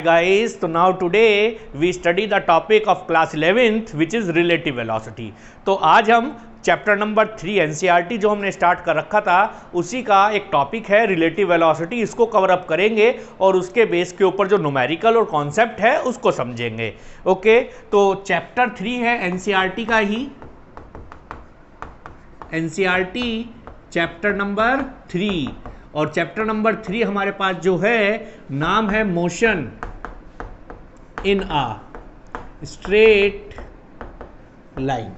Guys, so now today we study the topic of class 11th which is relative velocity। तो आज हम chapter number 3 NCERT जो हमने start कर रखा था उसी का एक टॉपिक है रिलेटिव वेलोसिटी। इसको कवर अप करेंगे और उसके बेस के ऊपर जो न्यूमेरिकल और कॉन्सेप्ट है उसको समझेंगे। ओके, तो चैप्टर 3 है एनसीईआरटी का ही, एनसीईआरटी चैप्टर नंबर 3, और चैप्टर नंबर 3 हमारे पास जो है नाम है motion in a straight line.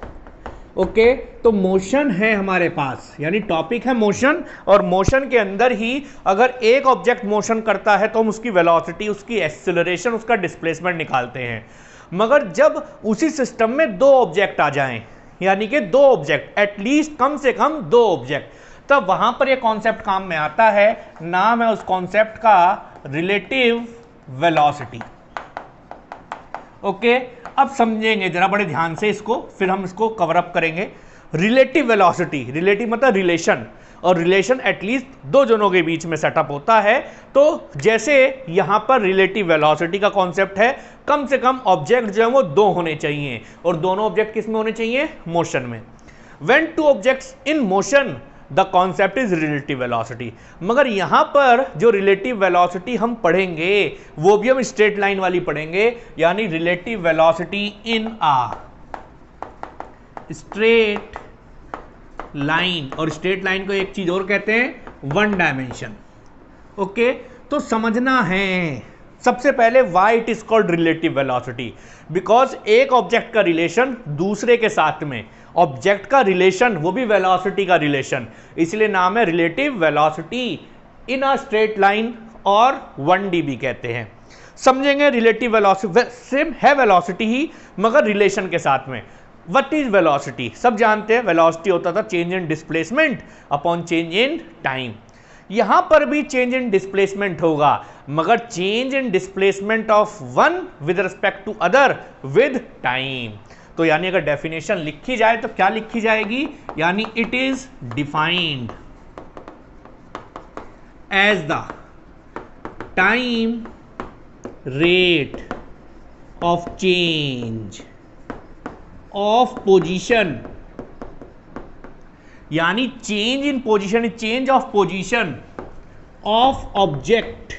Okay, तो मोशन है हमारे पास, यानी टॉपिक है मोशन, और मोशन के अंदर ही अगर एक ऑब्जेक्ट मोशन करता है तो हम उसकी वेलोसिटी, उसकी एक्सेलरेशन, उसका डिस्प्लेसमेंट निकालते हैं। मगर जब उसी सिस्टम में दो ऑब्जेक्ट आ जाएं, यानी कि दो ऑब्जेक्ट, एटलीस्ट कम से कम दो ऑब्जेक्ट, तब वहां पर यह कॉन्सेप्ट काम में आता है। नाम है उस कॉन्सेप्ट का रिलेटिव वेलोसिटी। ओके, अब समझेंगे जरा बड़े ध्यान से इसको, फिर हम इसको कवर अप करेंगे। रिलेटिव वेलोसिटी, रिलेटिव मतलब रिलेशन, और रिलेशन एटलीस्ट दो जनों के बीच में सेटअप होता है। तो जैसे यहां पर रिलेटिव वेलोसिटी का कॉन्सेप्ट है, कम से कम ऑब्जेक्ट जो है वो दो होने चाहिए, और दोनों ऑब्जेक्ट किस में होने चाहिए? मोशन में। When two objects in motion the concept is relative velocity. मगर यहां पर जो रिलेटिव वेलोसिटी हम पढ़ेंगे वो भी हम स्ट्रेट लाइन वाली पढ़ेंगे, यानी रिलेटिव वेलोसिटी इन आ स्ट्रेट लाइन। और स्ट्रेट लाइन को एक चीज और कहते हैं, वन डायमेंशन। ओके, तो समझना है सबसे पहले why it is called relative velocity. Because एक ऑब्जेक्ट का रिलेशन दूसरे के साथ में, ऑब्जेक्ट का रिलेशन वो भी वेलोसिटी का रिलेशन, इसलिए नाम है relative velocity in a straight line, और 1D भी कहते हैं। समझेंगे रिलेटिव वेलोसिटी सेम है, वेलोसिटी ही मगर रिलेशन के साथ में। What is velocity? सब जानते हैं, वेलोसिटी होता था change in displacement upon change in time. यहां पर भी चेंज इन डिस्प्लेसमेंट होगा, मगर change in displacement of one with respect to other with time. तो यानी अगर डेफिनेशन लिखी जाए तो क्या लिखी जाएगी? यानी it is defined as the time rate of change of position, यानी change in position, change of position of object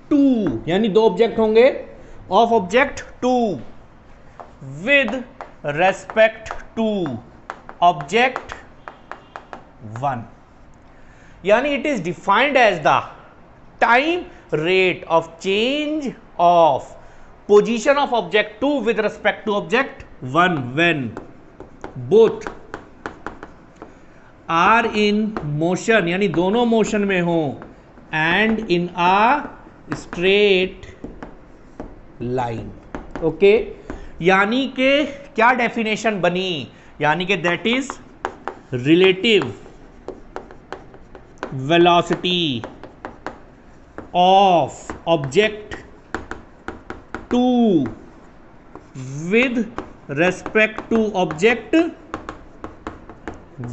two, यानी दो ऑब्जेक्ट होंगे, of object two with respect to object one. यानी it is defined as the time rate of change of position of object two with respect to object one when both are in motion, यानी दोनों motion में हो, and in uh straight line. Okay, यानी कि क्या definition बनी? यानी कि that is relative velocity of object two with respect to object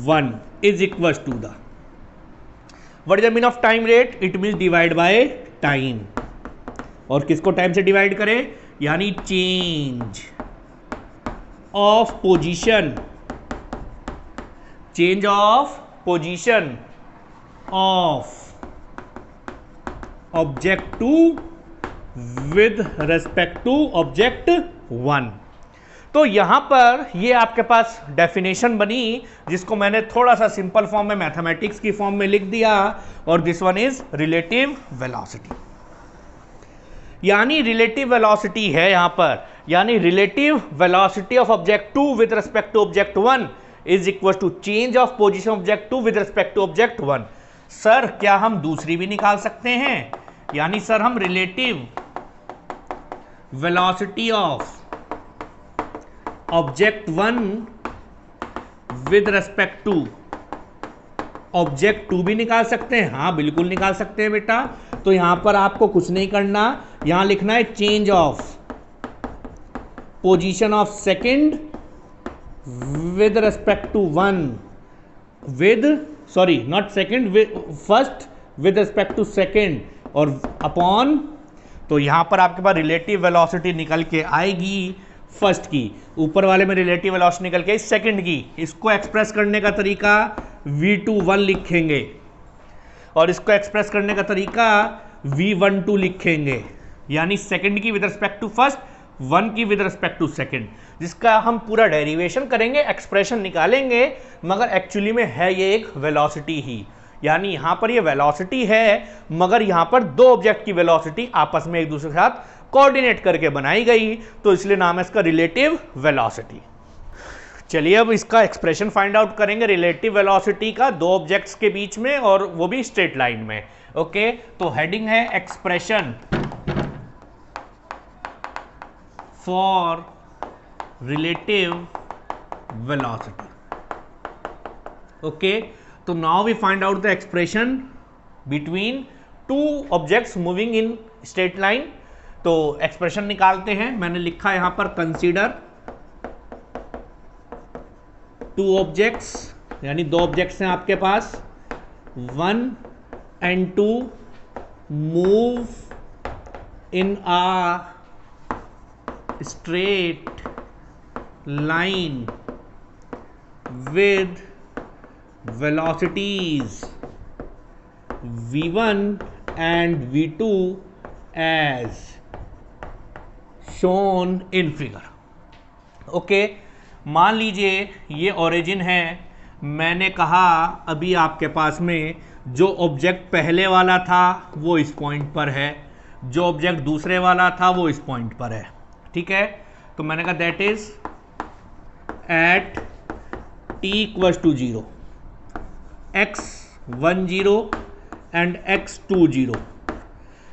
one is equal to the, what is the mean of time rate? It means divide by time. और किसको time से divide करें? यानी change of position, change of position of object two with respect to object one. तो यहां पर ये आपके पास डेफिनेशन बनी, जिसको मैंने थोड़ा सा सिंपल फॉर्म में मैथमेटिक्स की फॉर्म में लिख दिया, और this one is relative velocity. यानी रिलेटिव वेलोसिटी है यहां पर, यानी relative velocity of object two with respect to object one is equal to change of position object two with respect to object one. Sir क्या हम दूसरी भी निकाल सकते हैं? यानी सर हम relative velocity of object one with respect to object two भी निकाल सकते हैं। हाँ, बिल्कुल निकाल सकते हैं बेटा। तो यहां पर आपको कुछ नहीं करना, यहां लिखना है change of position of second with respect to one with, sorry, not second, with first with respect to second और अपॉन, तो यहाँ पर आपके पास रिलेटिव वेलोसिटी निकल के आएगी फर्स्ट की, ऊपर वाले में रिलेटिव वेलोसिटी निकल के सेकंड की। इसको एक्सप्रेस करने का तरीका v21 लिखेंगे और इसको एक्सप्रेस करने का तरीका v12 लिखेंगे, यानी सेकंड की विद रिस्पेक्ट टू फर्स्ट, 1 की विद रिस्पेक्ट टू सेकंड, जिसका हम पूरा डेरिवेशन करेंगे, एक्सप्रेशन निकालेंगे, मगर एक्चुअली में है ये एक वेलोसिटी ही, यानी यहां पर ये वेलोसिटी है मगर यहां पर दो ऑब्जेक्ट की वेलोसिटी आपस में एक दूसरे के साथ कोऑर्डिनेट करके बनाई गई, तो इसलिए नाम है इसका रिलेटिव वेलोसिटी। चलिए अब इसका एक्सप्रेशन फाइंड आउट करेंगे रिलेटिव वेलोसिटी का दो ऑब्जेक्ट्स के बीच में, और वो भी स्ट्रेट लाइन में। ओके, तो हेडिंग है expression for relative velocity. Okay, तो now we find out the expression between two objects moving in straight line. तो एक्सप्रेशन निकालते हैं, मैंने लिखा यहां पर कंसीडर टू ऑब्जेक्ट्स, यानी दो ऑब्जेक्ट्स हैं आपके पास, 1 and 2 move in uh straight line with velocities v1 and v2 as shown in figure। Okay, मान लीजिए ये ओरिजिन है, मैंने कहा अभी आपके पास में जो ऑब्जेक्ट पहले वाला था वो इस पॉइंट पर है, जो ऑब्जेक्ट दूसरे वाला था वो इस पॉइंट पर है, ठीक है। तो मैंने कहा that is at t equals to 0 x10 and x20,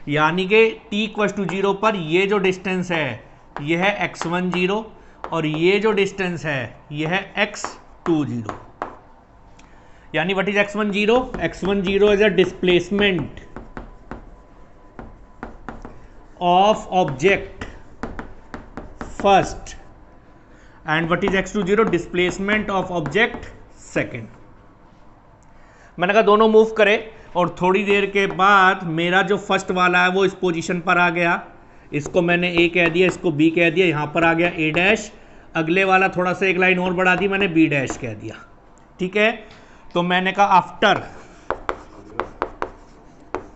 यानी कि t इक्वल्स टू 0 पर ये जो डिस्टेंस है ये है x10 और ये जो डिस्टेंस है ये है x20, यानी what is x10? x10 is a displacement of object first, and what is x20? Displacement of object second. मैंने कहा दोनों मूव करे, और थोड़ी देर के बाद मेरा जो फर्स्ट वाला है वो इस पोजीशन पर आ गया, इसको मैंने a कह दिया, इसको b कह दिया, यहां पर आ गया a डैश, अगले वाला थोड़ा सा एक लाइन और बढ़ा दी, मैंने b डैश कह दिया, ठीक है। तो मैंने कहा आफ्टर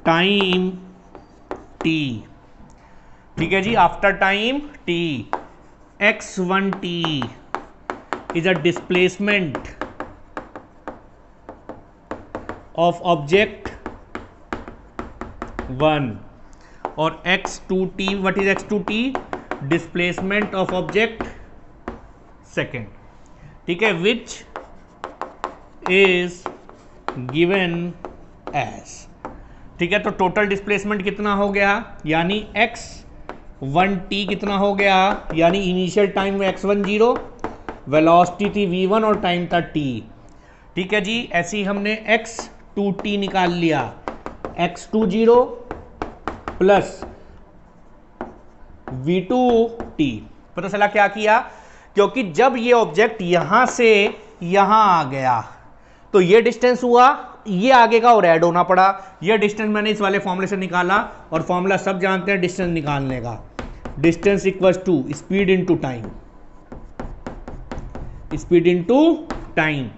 टाइम t, ठीक है जी, after time t x1t is a displacement of object 1 और x2t, what is x2t? displacement of object second, ठीक है, which is given as, ठीक है। तो टोटल डिस्प्लेसमेंट कितना हो गया, यानी x1t कितना हो गया, यानी इनिशियल टाइम में x10, वेलोसिटी थी v1 और टाइम था t, ठीक है जी। ऐसे ही हमने x2t निकाल लिया, x20 प्लस v2t। पता चला क्या किया, क्योंकि जब ये ऑब्जेक्ट यहां से यहां आ गया तो ये डिस्टेंस हुआ, ये आगे का और ऐड होना पड़ा, ये डिस्टेंस मैंने इस वाले फॉर्मूले से निकाला, और फॉर्मूला सब जानते हैं डिस्टेंस निकालने का, distance equals to speed into time, speed into time.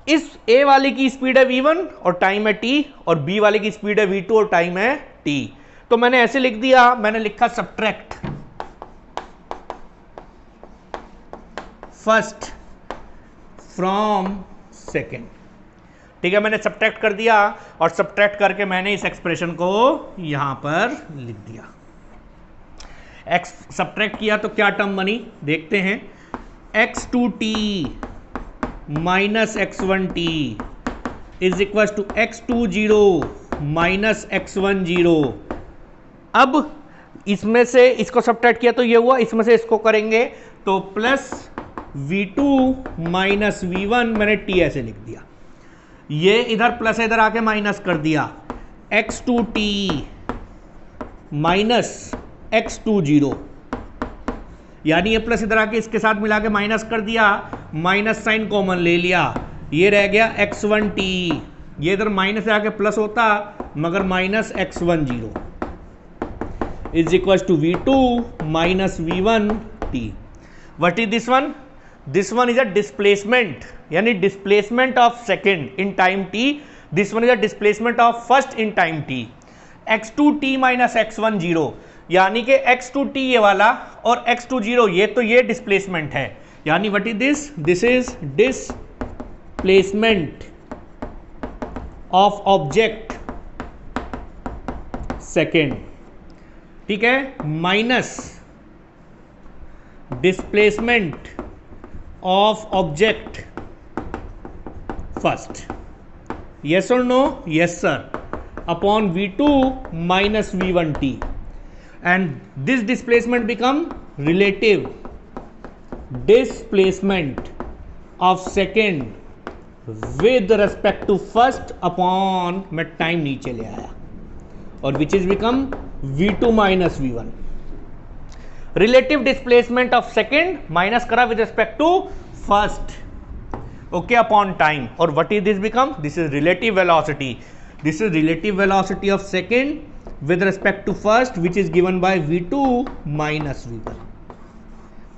इस a वाले की स्पीड है v1 और टाइम है t, और b वाले की स्पीड है v2 और टाइम है t। तो मैंने ऐसे लिख दिया, मैंने लिखा सब्ट्रैक्ट फर्स्ट फ्रॉम सेकेंड, ठीक है, मैंने सब्ट्रैक्ट कर दिया, और सब्ट्रैक्ट करके मैंने इस एक्सप्रेशन को यहां पर लिख दिया। सब्ट्रैक्ट किया तो क्या टर्म बनी देखते हैं, x2t minus x1t is equal to x20 minus x10। अब इसमें से इसको सब्ट्रैक्ट किया तो ये हुआ, इसमें से इसको करेंगे तो प्लस v2 माइनस v1, मैंने t ऐसे लिख दिया, ये इधर प्लस इधर आके माइनस कर दिया, x2t माइनस x20, यानी ये प्लस इधर आके इसके साथ मिला के माइनस कर दिया, माइनस साइन कॉमन ले लिया, ये रह गया x1t, ये इधर माइनस आके प्लस होता मगर minus x10 is equal to v2 minus v1t. What is this one? This one is a displacement, यानी displacement of second in time t. This one is a displacement of first in time t. x2t minus x10, यानी कि x2t ये वाला और x20 ये, तो ये displacement है. यानी what is this? This is displacement of object second, ठीक है, minus displacement of object first. Yes और no? Yes sir. Upon v2 minus v1t, and this displacement become relative displacement of second with respect to first upon, मैं time नीचे ले आया, और which is become v2 minus v1. relative displacement of second minus करा with respect to first, okay, upon time. और what is this become? This is relative velocity. This is relative velocity of second with respect to first, which is given by v2 minus v1.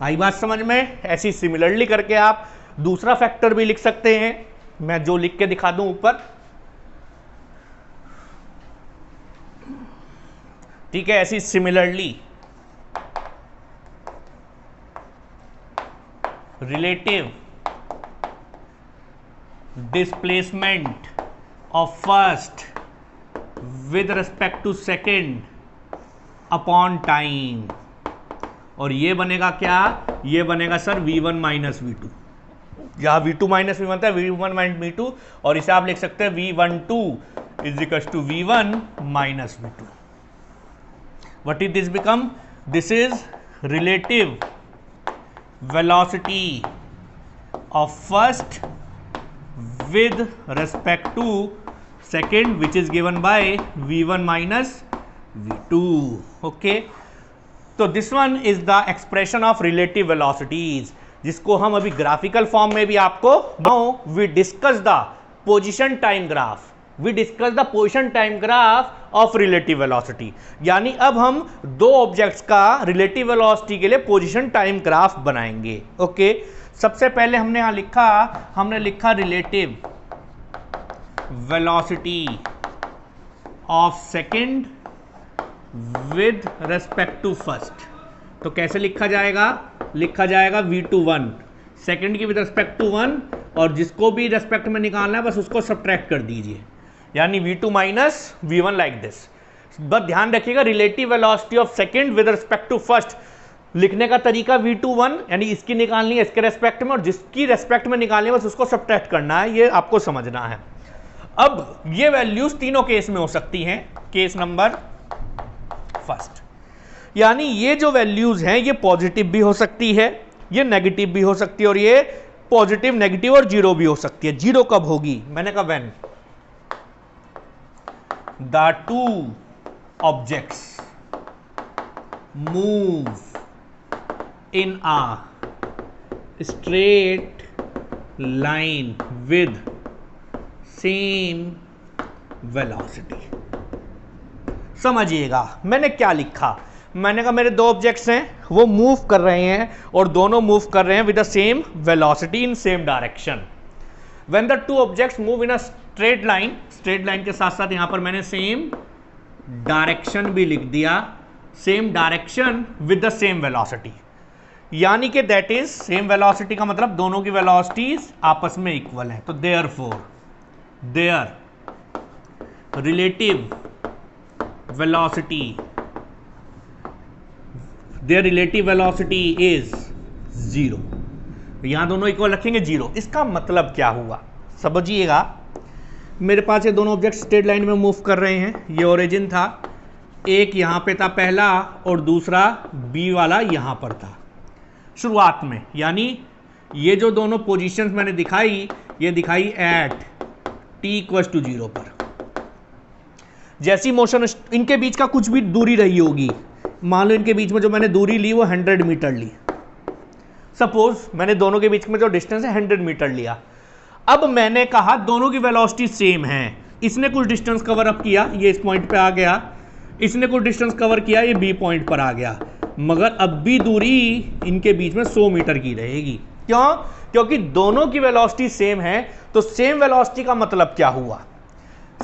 आई बात समझ में? ऐसी similarly करके आप दूसरा factor भी लिख सकते हैं, मैं जो लिख के दिखा दूं ऊपर, ठीक है. ऐसी similarly relative displacement of first with respect to second upon time, और ये बनेगा क्या? ये बनेगा सर v1 माइनस v2. यहाँ v2 माइनस v1 था, v1 माइनस v2, और इसे आप लिख सकते हैं v12 is equal to v1 minus v2. What is this become? This is relative velocity of first with respect to second, which is given by v1 minus v2. okay, तो this one is the expression of relative velocities, जिसको हम अभी graphical form में भी आपको, now we discuss the position time graph, we discuss the position time graph of relative velocity. यानी अब हम दो ऑब्जेक्ट्स का रिलेटिव वेलोसिटी के लिए पोजिशन टाइम ग्राफ बनाएंगे. ओके, सबसे पहले हमने लिखा relative velocity of second with respect to first. तो कैसे लिखा जाएगा? लिखा जाएगा v21 सेकंड की विद रेस्पेक्ट टू 1, और जिसको भी रेस्पेक्ट में निकालना है बस उसको सब्ट्रैक्ट कर दीजिए, यानी v2 minus v1 like this. बस ध्यान रखिएगा, relative velocity of second with respect to first लिखने का तरीका v21, यानी इसकी निकालनी है इसके रेस्पेक्ट में, और जिसकी रेस्पेक्ट में निकालनी है बस उसको सब्ट्रैक्ट करना है, ये आपको समझना है. अब ये वैल्यूज तीनों केस में हो सकती हैं. केस नंबर फर्स्ट, यानी ये जो वैल्यूज हैं ये पॉजिटिव भी हो सकती है, ये नेगेटिव भी हो सकती है, और ये पॉजिटिव, नेगेटिव और जीरो भी हो सकती है. जीरो कब होगी? मैंने कहा when the two objects move in a straight line with same velocity. समझिएगा मैंने क्या लिखा. मैंने कहा मेरे दो ऑब्जेक्ट्स हैं, वो मूव कर रहे हैं, और दोनों मूव कर रहे हैं with the same velocity in same direction. When the two objects move in a straight line, straight line के साथ साथ यहां पर मैंने सेम डायरेक्शन भी लिख दिया, same direction with the same velocity, यानी कि दैट इज सेम वेलोसिटी का मतलब दोनों की वेलोसिटीज आपस में इक्वल है. तो therefore there relative velocity is zero. यहां दोनों इक्वल रखेंगे, जीरो. इसका मतलब क्या हुआ समझिएगा. मेरे पास ये दोनों ऑब्जेक्ट स्ट्रेट लाइन में मूव कर रहे हैं. ये ओरिजिन था, एक यहां पे था पहला, और दूसरा बी वाला यहां पर था शुरुआत में. यानी ये जो दोनों पोजीशंस मैंने दिखाई, ये दिखाई एट t इक्वल टू 0 पर. जैसी मोशन इनके बीच का कुछ भी दूरी रही होगी, मान लो इनके बीच में जो मैंने दूरी ली वो 100 मीटर ली, सपोज मैंने दोनों के बीच में जो डिस्टेंस है 100 मीटर लिया. अब मैंने कहा दोनों की वेलोसिटी सेम है, इसने कुछ डिस्टेंस कवर अप किया, ये इस पॉइंट पे आ गया, इसने कुछ डिस्टेंस कवर किया, ये बी पॉइंट पर आ गया, मगर अब भी दूरी इनके बीच में 100 मीटर की रहेगी। क्यों? क्योंकि दोनों की वेलोसिटी सेम है। तो सेम वेलोसिटी का मतलब क्या हुआ?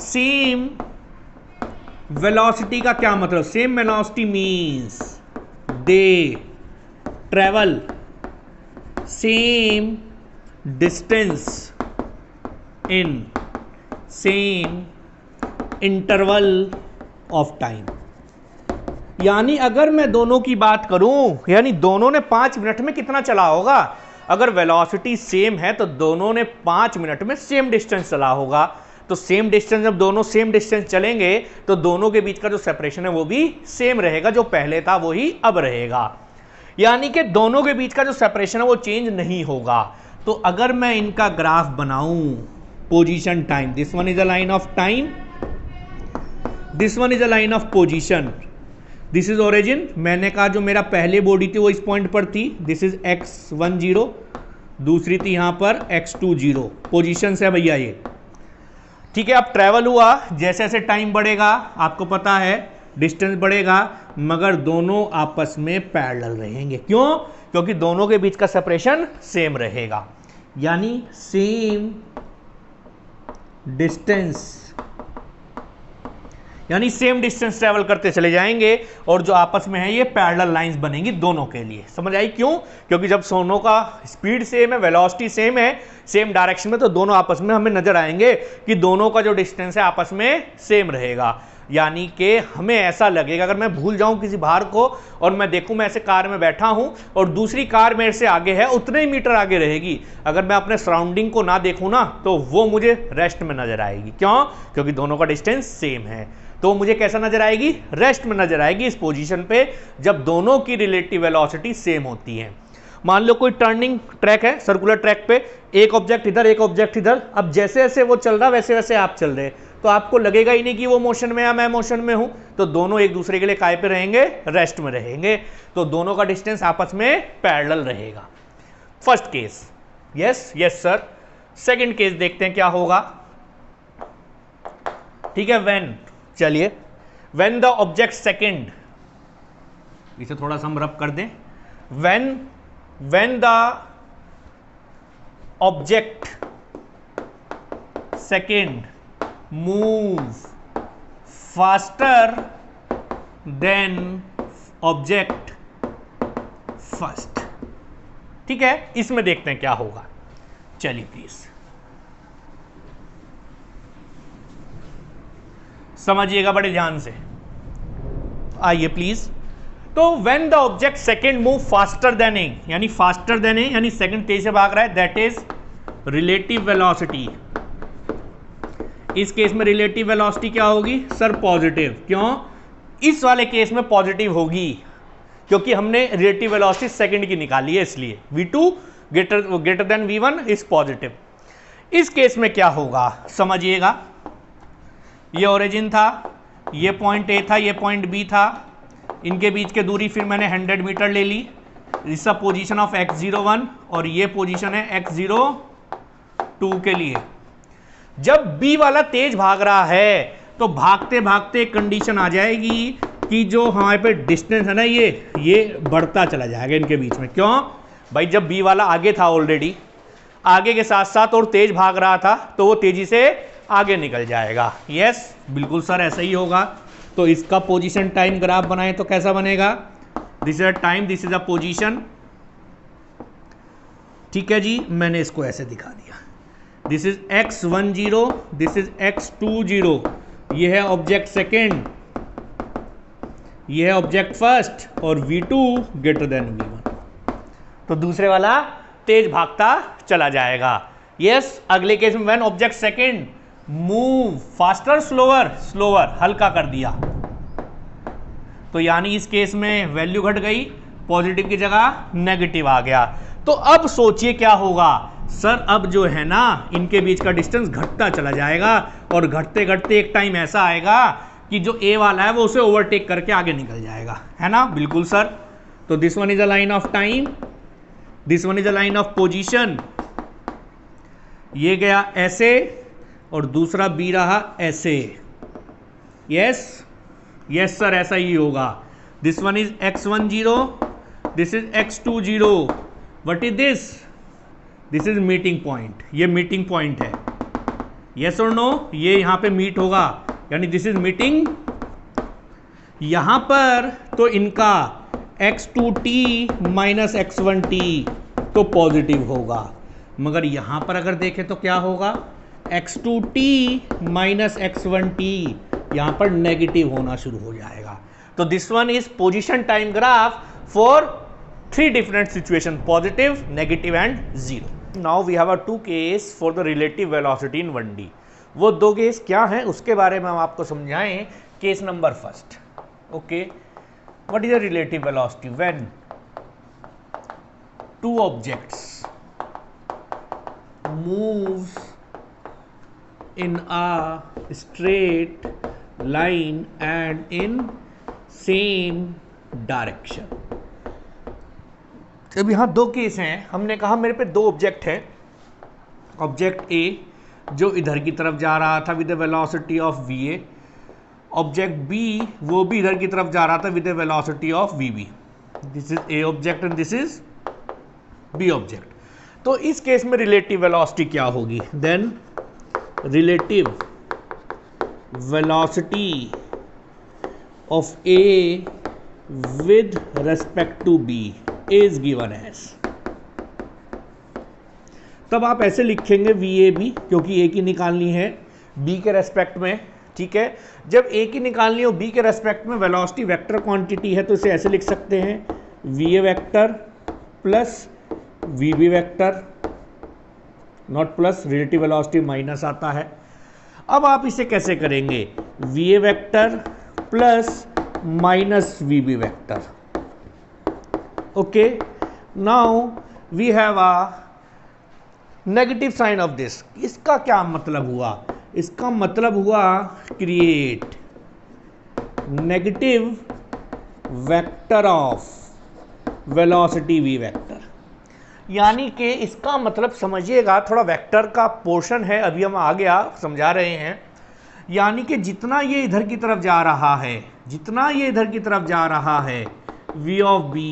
सेम वेलोसिटी का क्या मतलब? Same velocity means they travel same distance in same interval of time. यानी अगर मैं दोनों की बात करूं, यानी दोनों ने 5 मिनट में कितना चला होगा? अगर वेलोसिटी सेम है तो दोनों ने 5 मिनट में सेम डिस्टेंस चला होगा। तो सेम डिस्टेंस, जब दोनों सेम डिस्टेंस चलेंगे तो दोनों के बीच का जो सेपरेशन है वो भी सेम रहेगा, जो पहले था वो ही अब रहेगा। यानी कि दोनों के बीच का जो सेपरेशन है वो चेंज नहीं होगा। तो अगर मैं इनका ग्राफ बनाऊं, position time, this one is a line of time, this one is a line of position, this is origin. मैंने कहा जो मेरा पहले बॉडी थी वो इस पॉइंट पर थी, दिस इज x10, दूसरी थी यहां पर x20, पोजीशन है भैया ये। ठीक है, अब ट्रैवल हुआ, जैसे जैसे टाइम बढ़ेगा आपको पता है डिस्टेंस बढ़ेगा, मगर दोनों आपस में पैरेलल रहेंगे। क्यों? क्योंकि दोनों के बीच का सेपरेशन सेम रहेगा। यानी सेम डिस्टेंस, यानी सेम डिस्टेंस ट्रेवल करते चले जाएंगे और जो आपस में है ये पैरेलल लाइंस बनेंगी दोनों के लिए। समझ आई क्यों? क्योंकि जब दोनों का स्पीड सेम है, वेलोसिटी सेम है, सेम डायरेक्शन में, तो दोनों आपस में हमें नजर आएंगे कि दोनों का जो डिस्टेंस है आपस में सेम रहेगा। यानी कि हमें ऐसा लगेगा, अगर मैं भूल जाऊं किसी बाहर को और मैं देखूं मैं ऐसे कार में बैठा हूं और दूसरी कार मेरे से आगे है, उतने ही मीटर आगे रहेगी, अगर मैं अपने सराउंडिंग को ना देखूं ना तो वो मुझे रेस्ट में नजर आएगी। क्यों? क्योंकि दोनों का डिस्टेंस सेम है। तो मुझे कैसा नजर आएगी? रेस्ट में नजर आएगी, इस पोजीशन पे, जब दोनों की रिलेटिव वेलोसिटी सेम होती है। मान लो कोई टर्निंग ट्रैक है, सर्कुलर ट्रैक पे, एक ऑब्जेक्ट इधर एक ऑब्जेक्ट इधर, अब जैसे जैसे वो चल रहा वैसे वैसे आप चल रहे, तो आपको लगेगा ही नहीं कि वो मोशन में या मैं मोशन में हूं। तो दोनों एक दूसरे के लिए काय पे रहेंगे? रेस्ट में रहेंगे। तो दोनों का डिस्टेंस आपस में पैरेलल रहेगा। First case, yes yes sir. Second case देखते हैं क्या होगा। ठीक है, व्हेन, चलिए, व्हेन द ऑब्जेक्ट सेकंड, इसे थोड़ा सा हम रब कर दें, when the object second move faster then object first. ठीक है, इसमें देखते हैं क्या होगा। चलिए प्लीज समझिएगा बड़े ध्यान से, आइए प्लीज। तो when the object second move faster than A, यानी फास्टर देन ए यानी सेकंड तेज से भाग रहा है, दैट इज रिलेटिव वेलोसिटी। इस केस में रिलेटिव वेलोसिटी क्या होगी सर? पॉजिटिव। क्यों? इस वाले केस में पॉजिटिव होगी क्योंकि हमने रिलेटिव वेलोसिटी सेकंड की निकाली है, इसलिए v2 greater than v1 is positive. इस केस में क्या होगा समझिएगा, ये ओरिजिन था, ये पॉइंट ए था, ये पॉइंट बी था, इनके बीच की दूरी फिर मैंने 100 मीटर ले ली, इस पोजीशन ऑफ x01 और ये पोजीशन है x02 के लिए। जब b वाला तेज भाग रहा है तो भागते भागते एक कंडीशन आ जाएगी कि जो हमारे पे डिस्टेंस है ना ये बढ़ता चला जाएगा इनके बीच में। क्यों भाई? जब b वाला आगे था ऑलरेडी, आगे के साथ साथ और तेज भाग रहा था तो वो तेजी से आगे निकल जाएगा। यस बिल्कुल सर, ऐसा ही होगा। तो इसका पोजीशन टाइम ग्राफ बनाए तो कैसा बनेगा? This is a time, this is a position. ठीक है जी, मैंने इसको ऐसे दिखा दिया, this is x10, this is x20, ये है ऑब्जेक्ट सेकेंड, ये है ऑब्जेक्ट फर्स्ट और v2 ग्रेटर देन v1। तो दूसरे वाला तेज भागता चला जाएगा। यस, अगले केस में when object second move faster slower, slower हल्का कर दिया, तो यानी इस केस में वैल्यू घट गई, पॉजिटिव की जगह नेगेटिव आ गया। तो अब सोचिए क्या होगा सर? अब जो है ना इनके बीच का डिस्टेंस घटता चला जाएगा और घटते घटते एक टाइम ऐसा आएगा कि जो ए वाला है वो उसे ओवरटेक करके आगे निकल जाएगा, है ना? बिल्कुल सर। तो this one is a line of time, this one is a line of position, ये गया ऐसे, और दूसरा बी रहा ऐसे। यस यस सर, ऐसा ही होगा। This one is x10, this is x20। What is this? This is meeting point. ये मीटिंग पॉइंट है। यस और नो? ये यहां पे मीट होगा, यानी दिस इज मीटिंग। यहां पर तो इनका x2t माइनस x1t तो पॉजिटिव होगा, मगर यहां पर अगर देखें तो क्या होगा? x2t माइनस x1t यहां पर नेगेटिव होना शुरू हो जाएगा। तो this one is position time graph for 3 different situation, positive, negative and zero. Now we have a 2 case for the relative velocity in 1D। वो 2 केस क्या हैं उसके बारे में हम आपको समझाएं। Case number first, okay, what is the relative velocity when 2 objects moves in a straight line and in same direction। अब यहां 2 केस हैं। हमने कहा मेरे पे 2 ऑब्जेक्ट हैं। ऑब्जेक्ट ए जो इधर की तरफ जा रहा था with the velocity of va, object B वो भी इधर की तरफ जा रहा था with the velocity of vb। This is A object and this is B object. तो इस केस में रिलेटिव वेलोसिटी क्या होगी? Then relative velocity of A with respect to B is given as. तब आप ऐसे लिखेंगे VAB, क्योंकि ए की निकालनी है बी के रेस्पेक्ट में, ठीक है। जब ए की निकालनी हो बी के रेस्पेक्ट में, वेलोसिटी वेक्टर क्वांटिटी है, तो इसे ऐसे लिख सकते हैं VA vector plus VB vector, not plus, relative velocity minus आता है। अब आप इसे कैसे करेंगे? VA vector plus minus VB vector. Okay, now we have a negative sign of this. इसका क्या मतलब हुआ? इसका मतलब हुआ create negative vector of velocity V vector. यानी कि इसका मतलब समझिएगा, थोड़ा वेक्टर का पोर्शन है, अभी हम आगे समझा रहे हैं। यानी कि जितना ये इधर की तरफ जा रहा है, जितना ये इधर की तरफ जा रहा है V ऑफ B,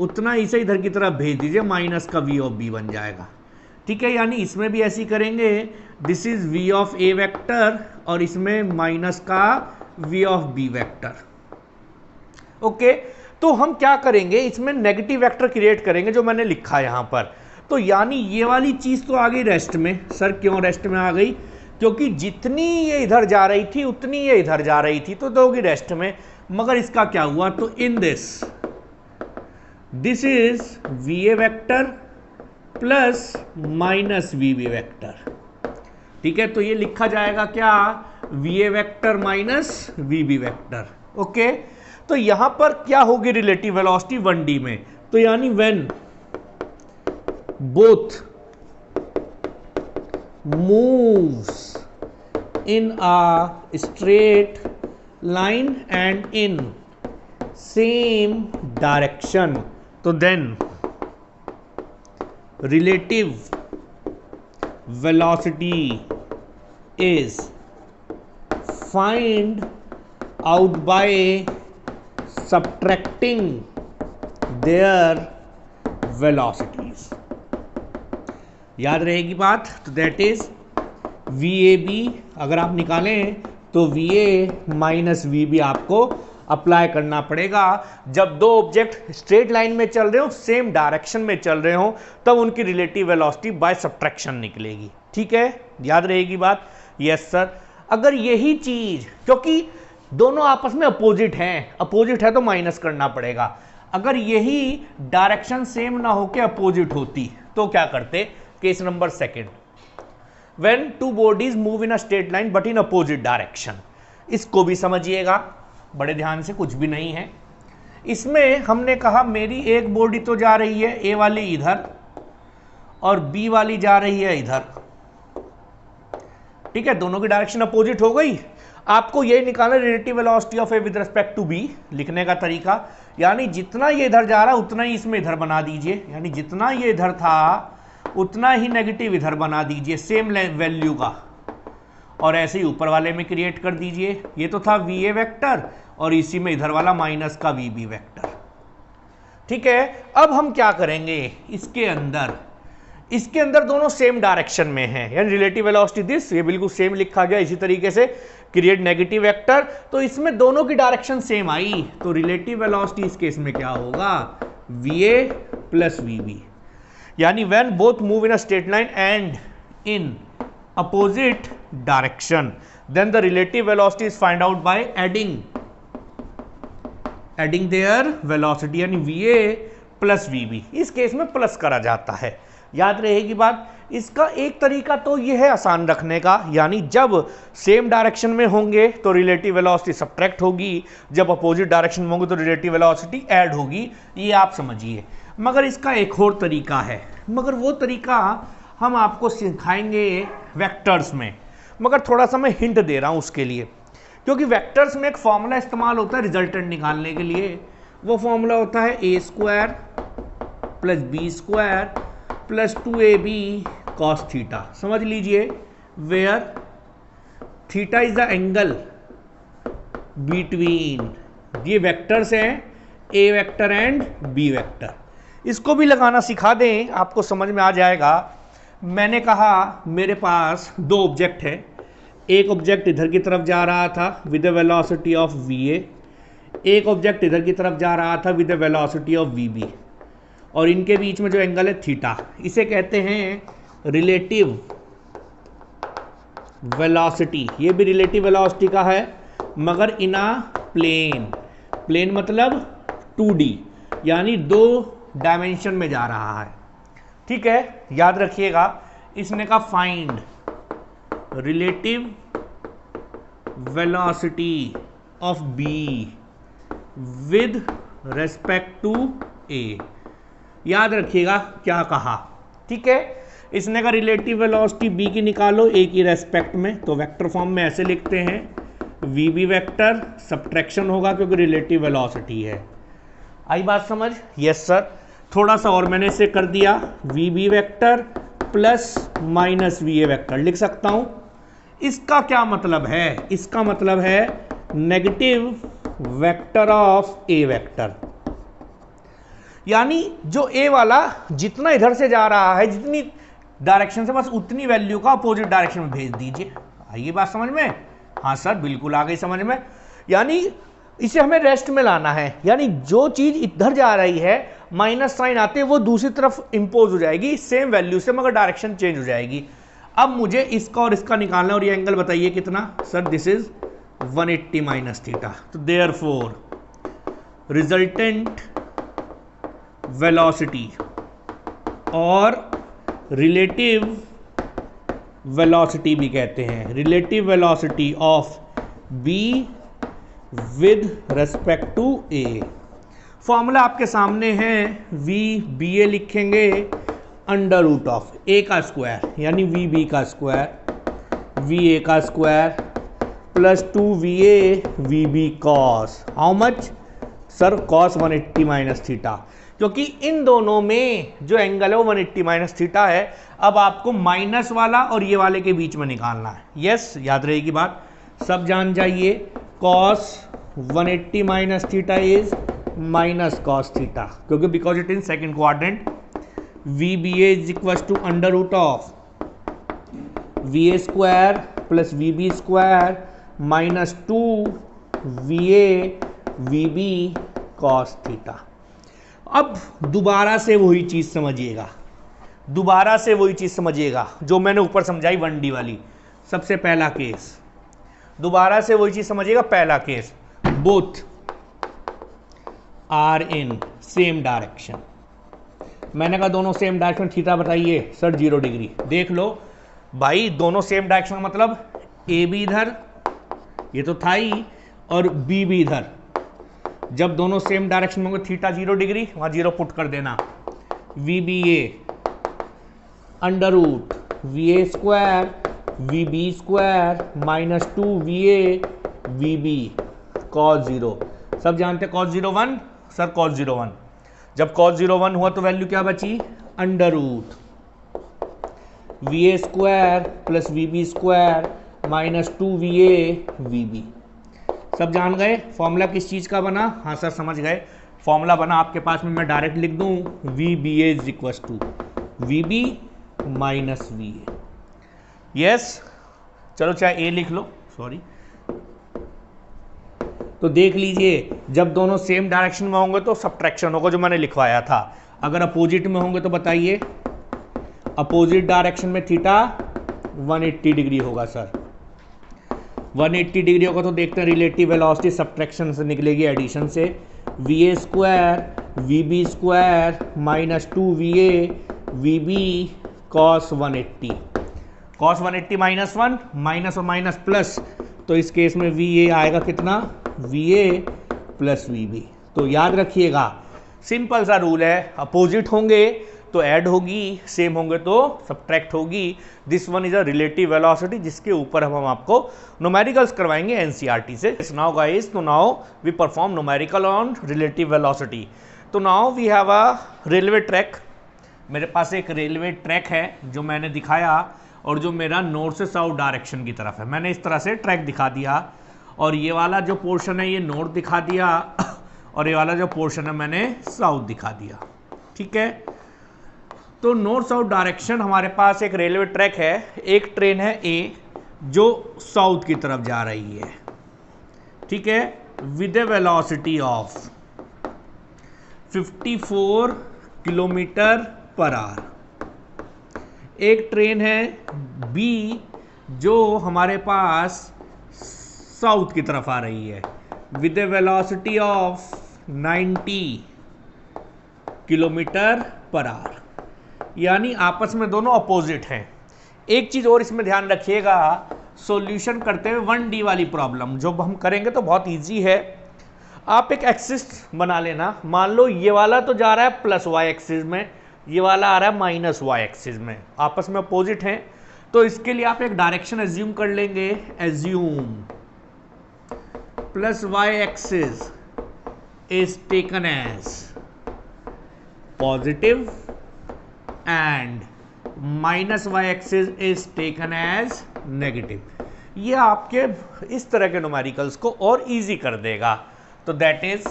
उतना इसे इधर की तरफ भेज दीजिए, माइनस का V ऑफ B बन जाएगा, ठीक है। यानी इसमें भी ऐसी करेंगे, this is V of A vector और इसमें माइनस का V of B vector. Okay, तो हम क्या करेंगे, इसमें नेगेटिव वेक्टर क्रिएट करेंगे जो मैंने लिखा यहां पर। तो यानी ये वाली चीज तो आ गई रेस्ट में। सर क्यों रेस्ट में आ गई? क्योंकि जितनी ये इधर जा रही थी उतनी ये इधर जा रही थी, तो दोगी रेस्ट में। मगर इसका क्या हुआ? तो in this is VA vector plus minus VB vector, ठीक है। तो ये लिखा जाएगा क्या? VA vector minus VB vector. Okay, तो यहां पर क्या होगी रिलेटिव वेलोसिटी 1D में? तो यानी when both moves in a straight line and in same direction, तो then relative velocity is find out by subtracting their velocities। याद रहेगी बात? तो that is VAB अगर आप निकालें तो VA माइनस VB आपको अप्लाई करना पड़ेगा। जब 2 ऑब्जेक्ट स्ट्रेट लाइन में चल रहे हो, सेम डायरेक्शन में चल रहे हो, तब उनकी रिलेटिव वेलोसिटी बाय सब्ट्रैक्शन निकलेगी, ठीक है। याद रहेगी बात? Yes sir. अगर यही चीज, क्योंकि दोनों आपस में अपोजिट हैं, अपोजिट है तो माइनस करना पड़ेगा। अगर यही डायरेक्शन सेम ना होके अपोजिट होती तो क्या करते? Case number second, when 2 bodies move in a straight line but in opposite direction. इसको भी समझिएगा बड़े ध्यान से, कुछ भी नहीं है इसमें। हमने कहा मेरी एक बॉडी तो जा रही है ए वाली इधर और बी वाली जा रही है इधर, ठीक है। दोनों की डायरेक्शन अपोजिट हो गई। आपको ये निकालना relative velocity of A with respect to B. लिखने का तरीका, यानी जितना ये इधर जा रहा है उतना ही इसमें इधर बना दीजिए, यानी जितना ये इधर था उतना ही नेगेटिव इधर बना दीजिए, सेम वैल्यू का। और ऐसे ही ऊपर वाले में क्रिएट कर दीजिए। ये तो था वी ए वैक्टर और इसी में इधर वाला माइनस का वी बी वैक्टर। ठीक है, अब हम क्या करेंगे, इसके अंदर दोनों सेम डायरेक्शन में हैं, यानी रिलेटिव वेलोसिटी दिस, ये बिल्कुल सेम लिखा गया। इसी तरीके से क्रिएट नेगेटिव वेक्टर, तो इसमें दोनों की डायरेक्शन सेम आई, तो रिलेटिव वेलोसिटी इस केस में क्या होगा, v A plus we B, यानी when both move in a straight line and in opposite direction then the relative velocity is find out by adding their velocity, यानी v A plus we B. इस case में plus करा जाता है, याद रहेगी बात। इसका एक तरीका तो यह है आसान रखने का, यानी जब सेम डायरेक्शन में होंगे तो रिलेटिव वेलोसिटी सब्ट्रैक्ट होगी, जब अपोजिट डायरेक्शन में होंगे तो रिलेटिव वेलोसिटी ऐड होगी, ये आप समझिए। मगर इसका एक और तरीका है, मगर वो तरीका हम आपको सिखाएंगे वेक्टर्स में, मगर थोड़ा सा मैं हिंट दे रहा हूँ उसके लिए, क्योंकि वेक्टर्स में एक फॉर्मूला इस्तेमाल होता है रिजल्टेंट निकालने के लिए। वो फॉर्मूला होता है a square plus b square plus 2ab cos theta. समझ लीजिए, where theta is the angle between, ये वेक्टर्स हैं a vector and b vector. इसको भी लगाना सिखा दें, आपको समझ में आ जाएगा। मैंने कहा मेरे पास दो ऑब्जेक्ट है, एक ऑब्जेक्ट इधर की तरफ जा रहा था with the velocity of V A, एक ऑब्जेक्ट इधर की तरफ जा रहा था with the velocity of V B, और इनके बीच में जो एंगल है थीटा, इसे कहते हैं रिलेटिव वेलोसिटी। ये भी रिलेटिव वेलोसिटी का है, मगर इन अ प्लेन मतलब 2D, यानी 2 डायमेंशन में जा रहा है। ठीक है, याद रखिएगा। इसने कहा find relative velocity of B with respect to A. याद रखिएगा क्या कहा, ठीक है। इसने कहा रिलेटिव वेलोसिटी बी की निकालो ए की रेस्पेक्ट में, तो वेक्टर फॉर्म में ऐसे लिखते हैं वी बी वेक्टर, सब्ट्रैक्शन होगा क्योंकि रिलेटिव वेलोसिटी है। आई बात समझ? Yes sir. थोड़ा सा और मैंने इसे कर दिया, V B vector plus minus we A vector लिख सकता हूं। इसका क्या मतलब है? इसका मतलब है negative vector of A vector, यानी जो ए वाला जितना इधर से जा रहा है, जितनी डायरेक्शन से, बस उतनी वैल्यू का अपोजिट डायरेक्शन में भेज दीजिए। आइए बात समझ में? हाँ सर, बिल्कुल आ गई समझ में। यानी इसे हमें रेस्ट में लाना है, यानी जो चीज इधर जा रही है माइनस साइन आते वो दूसरी तरफ इंपोज हो जाएगी सेम वैल्यू से, मगर डायरेक्शन चेंज हो जाएगी। अब मुझे इसका और इसका निकालना, और ये एंगल बताइए कितना? Sir this is 180 minus theta. तो देयरफॉर रिजल्टेंट वेलोसिटी और रिलेटिव वेलोसिटी भी कहते हैं, relative velocity of B with respect to A. Formula आपके सामने है, वी बी ए लिखेंगे अंडर रूट ऑफ ए का स्क्वायर, यानी वी बी का स्क्वायर, वी ए का square plus 2va vb cos, how much sir? cos 180 minus theta, क्योंकि इन दोनों में जो एंगल है वो 180 माइनस थीटा है। अब आपको माइनस वाला और ये वाले के बीच में निकालना है। यस, याद रहेगी बात, सब जान जाइए। cos 180 minus theta is minus cos theta, क्योंकि because it in second quadrant. vba is equal to under root of va square plus vb square minus 2va vb cos theta. अब दोबारा से वही चीज समझिएगा, दोबारा से वही चीज समझिएगा जो मैंने ऊपर समझाई 1D वाली। सबसे पहला केस, दोबारा से वही चीज समझिएगा। पहला case, both are in same direction. मैंने कहा दोनों सेम डायरेक्शन, थीटा बताइए सर 0 डिग्री। देख लो भाई, दोनों सेम डायरेक्शन का मतलब ए भी इधर, ये तो था ही, और बी भी इधर। जब दोनों सेम डायरेक्शन में होंगे थीटा 0 डिग्री, वहां 0 पुट कर देना। V B A under root V A square V B square minus 2va V B cos 0। सब जानते हैं cos 0 1, सर cos 0 1। जब cos 0 1 हुआ तो वैल्यू क्या बची? Under root V A square plus we B square minus 2VA VB। सब जान गए फॉर्मूला किस चीज़ का बना? हाँ सर समझ गए। फॉर्मूला बना आपके पास में, मैं डायरेक्ट लिख दूँ VBA is equal to VB minus VA। Yes, चलो चाहे A लिख लो, सॉरी। तो देख लीजिए, जब दोनों सेम डायरेक्शन में होंगे तो सब्ट्रैक्शन होगा जो मैंने लिखवाया था। अगर अपोजिट में होंगे तो बताइए, अपोजिट डायरेक्शन में थीटा 180 डिग्री होगा सर। 180 डिग्री होगा तो देखते हैं रिलेटिव वेलोसिटी सब्ट्रैक्शन से निकलेगी, एडिशन से। VA square VB square minus 2VA VB cos 180। Cos 180 minus 1, minus और माइनस प्लस, तो इस केस में VA आएगा कितना? VA plus VB। तो याद रखिएगा सिंपल सा रूल है, अपोजिट होंगे तो ऐड होगी, सेम होंगे तो सब्ट्रैक्ट होगी। This one is a relative velocity जिसके ऊपर हम आपको न्यूमेरिकल्स करवाएंगे एनसीईआरटी से। नाउ गाइस, तो now we perform numerical on relative velocity. तो now we have a railway track. मेरे पास एक रेलवे ट्रैक है जो मैंने दिखाया और जो मेरा नॉर्थ से साउथ डायरेक्शन की तरफ है। मैंने इस तरह से ट्रैक दिखा दिया और ये वाला जो पोर्शन है ये नॉर्थ दिखा दिया और ये वाला जो पोर्शन है मैंने साउथ दिखा दिया। ठीक है, तो नॉर्थ साउथ डायरेक्शन हमारे पास एक रेलवे ट्रैक है। एक ट्रेन है ए जो साउथ की तरफ जा रही है, ठीक है, with A velocity of 54 kilometre per our. एक ट्रेन है बी जो हमारे पास साउथ की तरफ आ रही है with A velocity of 90 kilometre per our, यानी आपस में दोनों अपोजिट हैं। एक चीज़ और इसमें ध्यान रखिएगा, सॉल्यूशन करते हुए 1D वाली प्रॉब्लम जो हम करेंगे तो बहुत इजी है। आप एक एक्सिस बना लेना, मान लो ये वाला तो जा रहा है प्लस y एक्सिस में, ये वाला आ रहा है माइनस y एक्सिस में, आपस में अपोजिट हैं। तो इसके लिए आप एक डायरेक्शन एज्यूम कर लेंगे, assume plus y axis is taken as positive and minus y axis is taken as negative. ये आपके इस तरह के न्यूमेरिकल्स को और इजी कर देगा। तो that is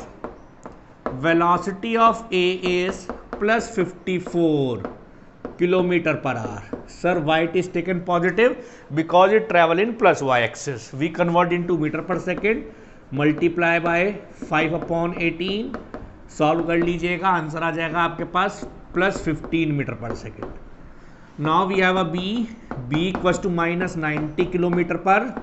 velocity of A is plus 54 kilometre per hour. Sir why it is taken positive because it travel in plus y axis. We convert into metre per second, multiply by 5/18, solve कर लीजिएगा, answer आ जाएगा आपके पास plus 15 metre per second. Now we have a B equals to minus 90 kilometre per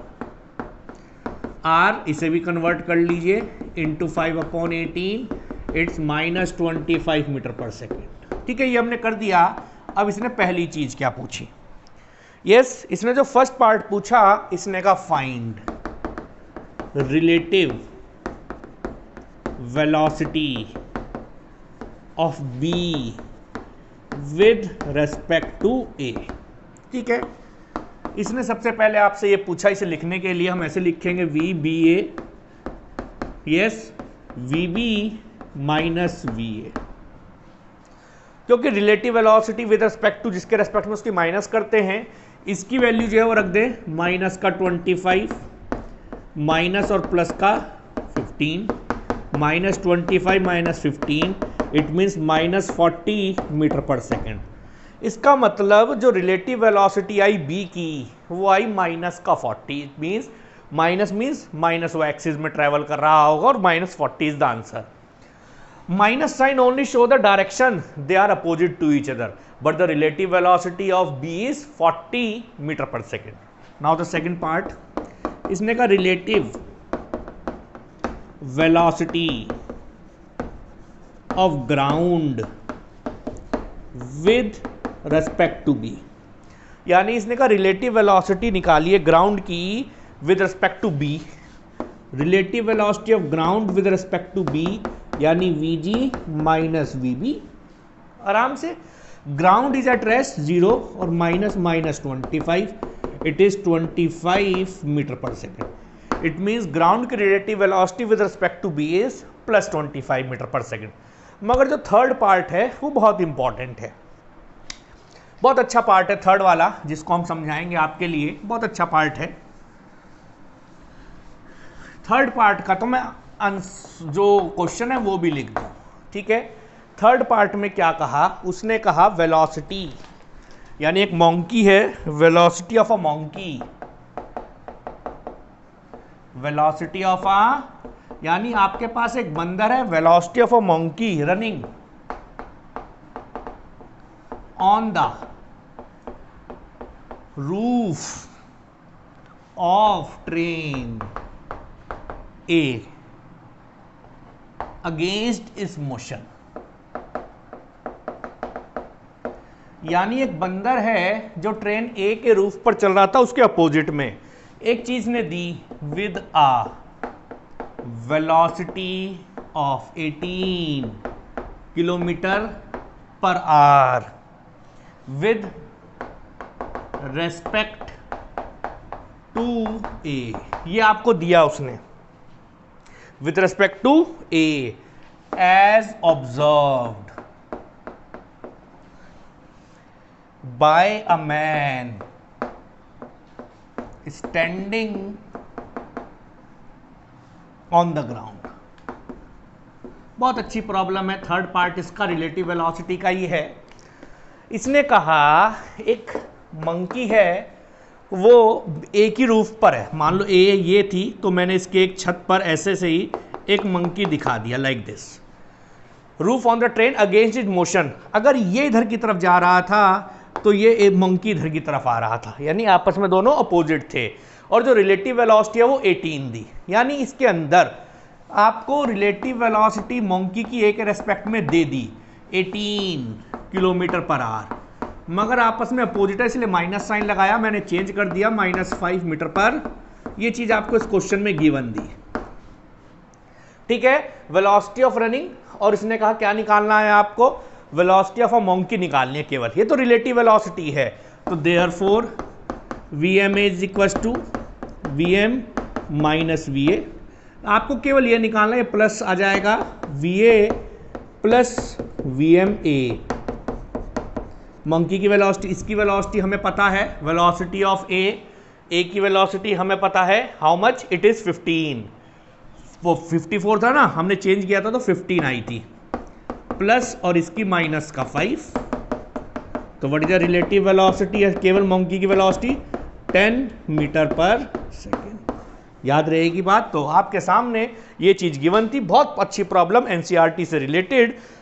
hour, इसे भी convert कर लीजिए into 5/18, it's minus 25 metre per second. ठीक है, ये हमने कर दिया। अब इसने पहली चीज क्या पूछी? यस, इसने जो फर्स्ट पार्ट पूछा, इसने कहा find relative velocity of B with respect to A. ठीक है, इसने सबसे पहले आपसे ये पूछा, इसे लिखने के लिए हम ऐसे लिखेंगे v B A, yes, v B minus we A, क्योंकि relative velocity with respect to जिसके रेस्पेक्ट में उसकी माइनस करते हैं, इसकी वैल्यू जो है वो रख दें माइनस का 25, माइनस और प्लस का 15, minus 25 minus 15, it means minus 40 metre per second. इसका मतलब जो रिलेटिव वेलोसिटी आई बी की वो आई माइनस का 40, इट मीन्स माइनस वो एक्सिस में ट्रेवल कर रहा होगा और minus 40 is the answer. Minus sign only show the direction, they are opposite to each other, but the relative velocity of B is 40 metre per second. Now the second part, इसने का relative velocity of ground with respect to B, यानी इसने का relative velocity निकालिए ground की with respect to B. Relative velocity of ground with respect to B यानी Vg minus Vb। आराम से, ग्राउंड इज एट रेस्ट 0 और minus 25, it is 25 metre per second. It means ground की relative velocity with respect to B is plus 25 metre per second. मगर जो third part है वो बहुत इंपॉर्टेंट है, बहुत अच्छा पार्ट है थर्ड वाला, जिसको हम समझाएंगे आपके लिए, बहुत अच्छा पार्ट है। थर्ड पार्ट का तो मैं जो क्वेश्चन है वो भी लिख दूं, ठीक है। थर्ड पार्ट में क्या कहा, उसने कहा वेलोसिटी, यानी एक मंकी है, velocity of a monkey, velocity of a, यानी आपके पास एक बंदर है, velocity of a monkey running on the roof of train A against इस मोशन। यानी एक बंदर है जो ट्रेन ए के रूफ पर चल रहा था, उसके अपोजिट में एक चीज ने दी with a velocity of 18 kilometre per hour with respect to A. ये आपको दिया उसने with respect to A as observed by a man standing on the ground. बहुत अच्छी प्रॉब्लम है, थर्ड पार्ट इसका रिलेटिव वेलोसिटी का ही है। इसने कहा एक मंकी है, वो ए की रूफ पर है, मान लो ए ये थी, तो मैंने इसके एक छत पर ऐसे से ही एक मंकी दिखा दिया like this, roof on the train against it motion. अगर ये इधर की तरफ जा रहा था तो ये एक मंकी इधर की तरफ आ रहा था, यानी आपस में दोनों अपोजिट थे, और जो रिलेटिव वेलोसिटी है वो 18 दी। यानी इसके अंदर आपको रिलेटिव वेलोसिटी मंकी की ए के रेस्पेक्ट में दे दी 18 किलोमीटर पर आवर, मगर आपस में अपोजिट है, इसलिए माइनस साइन लगाया, मैंने चेंज कर दिया -5 मीटर पर। ये चीज आपको इस क्वेश्चन में गिवन दी, ठीक है। वेलोसिटी ऑफ रनिंग, और इसने कहा क्या निकालना है आपको, वेलोसिटी ऑफ अ मंकी निकालनी है केवल, ये तो रिलेटिव वेलोसिटी है। तो therefore Vm is equal to Vm minus Va। आपको केवल ये निकालना है, प्लस आ जाएगा Va प्लस VMA। मंकी की वेलोसिटी, इसकी वेलोसिटी हमें पता है, वेलोसिटी ऑफ ए की वेलोसिटी हमें पता है, हाउ मच इट इज 15, वो 54 था ना, हमने चेंज किया था तो 15 आई थी, प्लस और इसकी माइनस का 5, तो what is the relative velocity है केवल मंकी की वेलोसिटी 10 मीटर पर सेकेंड। याद रहेगी बात। तो आपके सामने ये चीज गिवन थी, बहुत अच्छी प्रॉब्लम एनसीईआरटी से रिलेटेड।